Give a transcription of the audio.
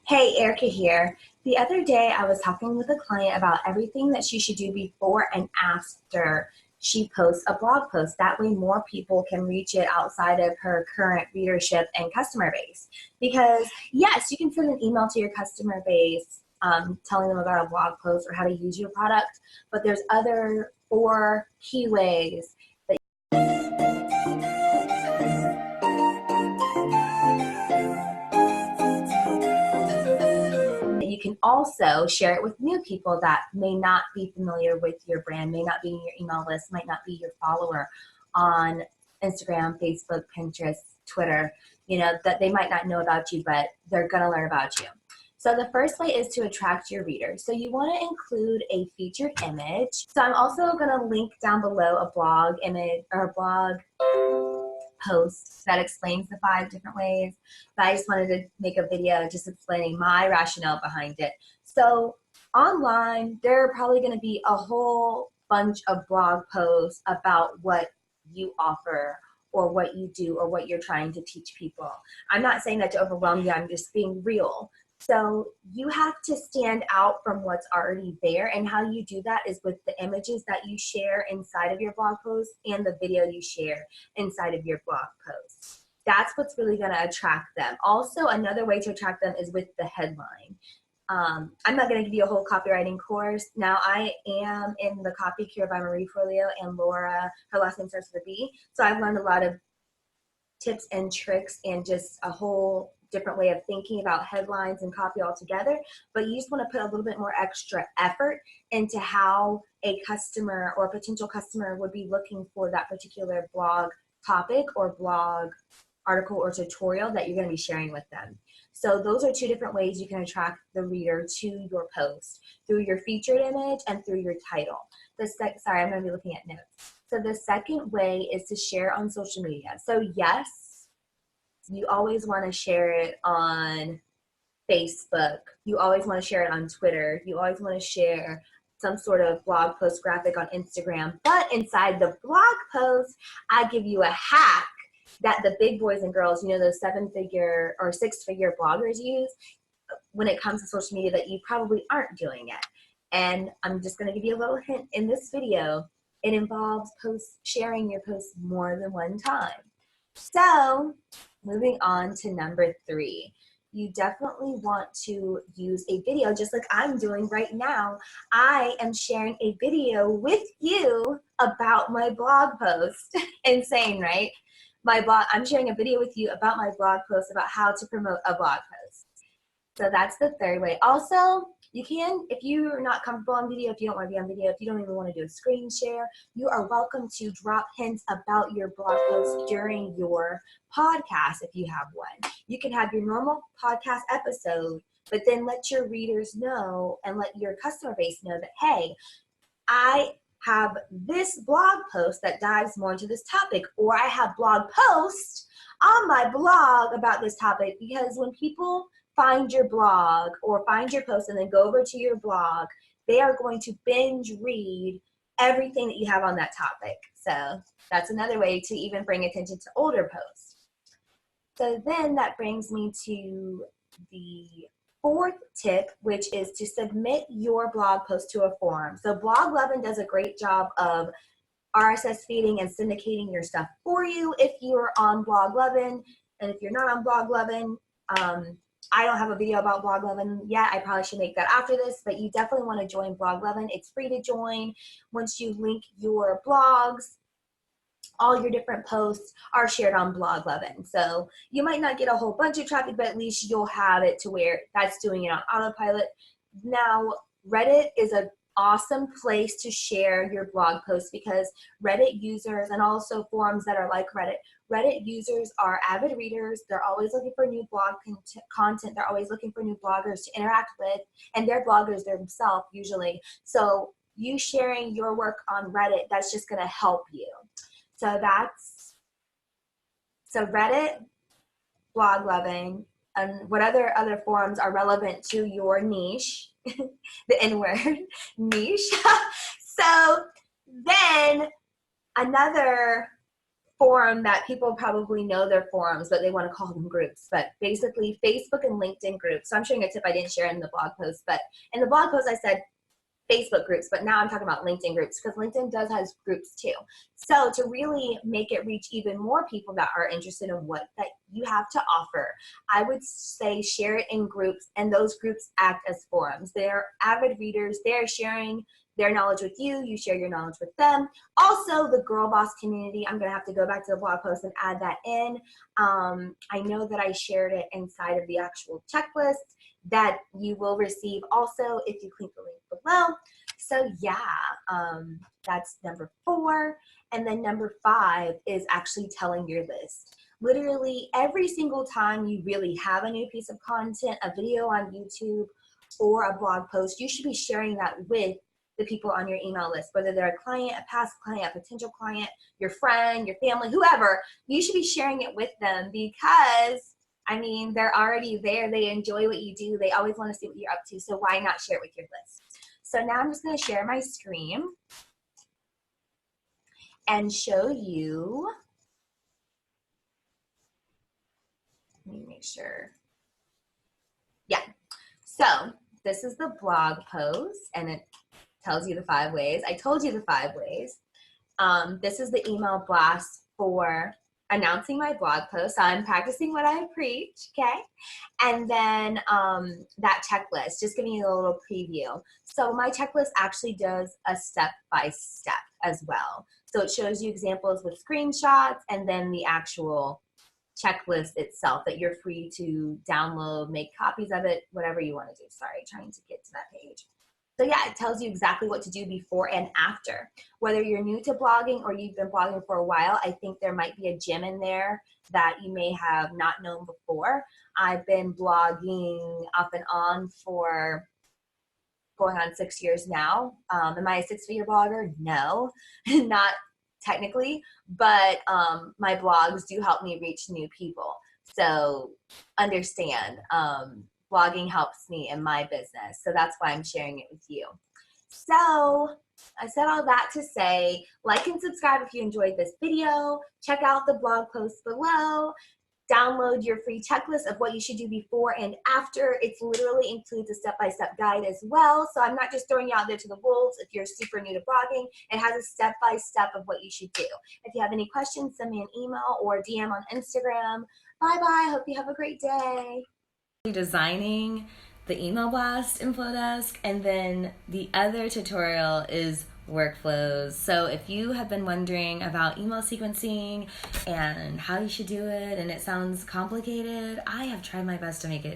Hey, Erica here. The other day I was talking with a client about everything that she should do before and after she posts a blog post. That way more people can reach it outside of her current readership and customer base. Because yes, you can send an email to your customer base telling them about a blog post or how to use your product, but there's other 4 key ways you can also share it with new people that may not be familiar with your brand, may not be in your email list, might not be your follower on Instagram, Facebook, Pinterest, Twitter, that they might not know about you, but they're going to learn about you. So the first way is to attract your readers. So you want to include a featured image. So I'm also going to link down below a blog image or a blog post that explains the 5 different ways, but I just wanted to make a video just explaining my rationale behind it. So online, there are probably going to be a whole bunch of blog posts about what you offer or what you do or what you're trying to teach people. I'm not saying that to overwhelm you, I'm just being real. So you have to stand out from what's already there, and how you do that is with the images that you share inside of your blog post and the video you share inside of your blog post. That's what's really going to attract them. Also, another way to attract them is with the headline. I'm not going to give you a whole copywriting course. Now, I am in the Copy Cure by Marie Forleo and Laura, her last name starts with a B. So I've learned a lot of tips and tricks and just a whole different way of thinking about headlines and copy altogether, but you just want to put a little bit more extra effort into how a customer or a potential customer would be looking for that particular blog topic or blog article or tutorial that you're going to be sharing with them. So those are 2 different ways you can attract the reader to your post, through your featured image and through your title. Sorry, I'm going to be looking at notes. So the second way is to share on social media. So yes, you always want to share it on Facebook. You always want to share it on Twitter. You always want to share some sort of blog post graphic on Instagram. But inside the blog post, I give you a hack that the big boys and girls, those 7-figure or 6-figure bloggers use when it comes to social media that you probably aren't doing it. And I'm just going to give you a little hint in this video. It involves sharing your posts more than one time. So moving on to number 3, you definitely want to use a video just like I'm doing right now. I am sharing a video with you about my blog post. Insane, right? I'm sharing a video with you about my blog post about how to promote a blog post. So that's the third way. Also, you can, if you're not comfortable on video, if you don't want to be on video, if you don't even want to do a screen share, you are welcome to drop hints about your blog post during your podcast if you have one. You can have your normal podcast episode, but then let your readers know and let your customer base know that, hey, I have this blog post that dives more into this topic, or I have blog posts on my blog about this topic. Because when people find your blog or find your post and then go over to your blog, they are going to binge read everything that you have on that topic. So that's another way to even bring attention to older posts. So then that brings me to the 4th tip, which is to submit your blog post to a forum. So Blog11 does a great job of RSS feeding and syndicating your stuff for you if you're on Blog11. And if you're not on Blog11, I don't have a video about Blog11 yet. I probably should make that after this, but you definitely want to join Blog11. It's free to join. Once you link your blogs, all your different posts are shared on Blog11. So you might not get a whole bunch of traffic, but at least you'll have it to where that's doing it on autopilot. Now, Reddit is an awesome place to share your blog posts because Reddit users, and also forums that are like Reddit users are avid readers. They're always looking for new blog content. They're always looking for new bloggers to interact with, and they're bloggers themselves usually. So you sharing your work on Reddit, that's just going to help you. So Reddit, Blog11, and what other forums are relevant to your niche, the N-word, niche. So then another forum that people probably know they're forums, but they want to call them groups. But basically, Facebook and LinkedIn groups. So I'm showing a tip I didn't share in the blog post, but in the blog post I said Facebook groups, but now I'm talking about LinkedIn groups because LinkedIn does has groups too. So to really make it reach even more people that are interested in what that you have to offer, I would say share it in groups, and those groups act as forums. They're avid readers. They're sharing their knowledge with you. You share your knowledge with them. Also, the Girl Boss community, I'm going to have to go back to the blog post and add that in. I know that I shared it inside of the actual checklist that you will receive also if you click the link below. So yeah, that's number 4. And then number 5 is actually telling your list. Literally every single time you really have a new piece of content, a video on YouTube or a blog post, you should be sharing that with the people on your email list, whether they're a client, a past client, a potential client, your friend, your family, whoever. You should be sharing it with them because, I mean, they're already there. They enjoy what you do. They always want to see what you're up to. So why not share it with your list? So now I'm just going to share my screen and show you. Let me make sure. Yeah. So this is the blog post, and it tells you the 5 ways. I told you the 5 ways. This is the email blast for announcing my blog post. So I'm practicing what I preach, okay? And then that checklist, just giving you a little preview. So my checklist actually does a step-by-step as well. So it shows you examples with screenshots and then the actual checklist itself that you're free to download, make copies of it, whatever you want to do. Sorry, trying to get to that page. So yeah, it tells you exactly what to do before and after. Whether you're new to blogging or you've been blogging for a while, I think there might be a gem in there that you may have not known before. I've been blogging off and on for going on 6 years now. Am I a 6-figure blogger? No, not technically, but my blogs do help me reach new people. So understand, blogging helps me in my business. So that's why I'm sharing it with you. So I said all that to say, like and subscribe if you enjoyed this video. Check out the blog post below. Download your free checklist of what you should do before and after. It literally includes a step-by-step guide as well. So I'm not just throwing you out there to the wolves. If you're super new to blogging, it has a step-by-step of what you should do. If you have any questions, send me an email or DM on Instagram. Bye-bye. Hope you have a great day. Designing the email blast in Flowdesk, and then the other tutorial is workflows. So if you have been wondering about email sequencing and how you should do it and it sounds complicated, I have tried my best to make it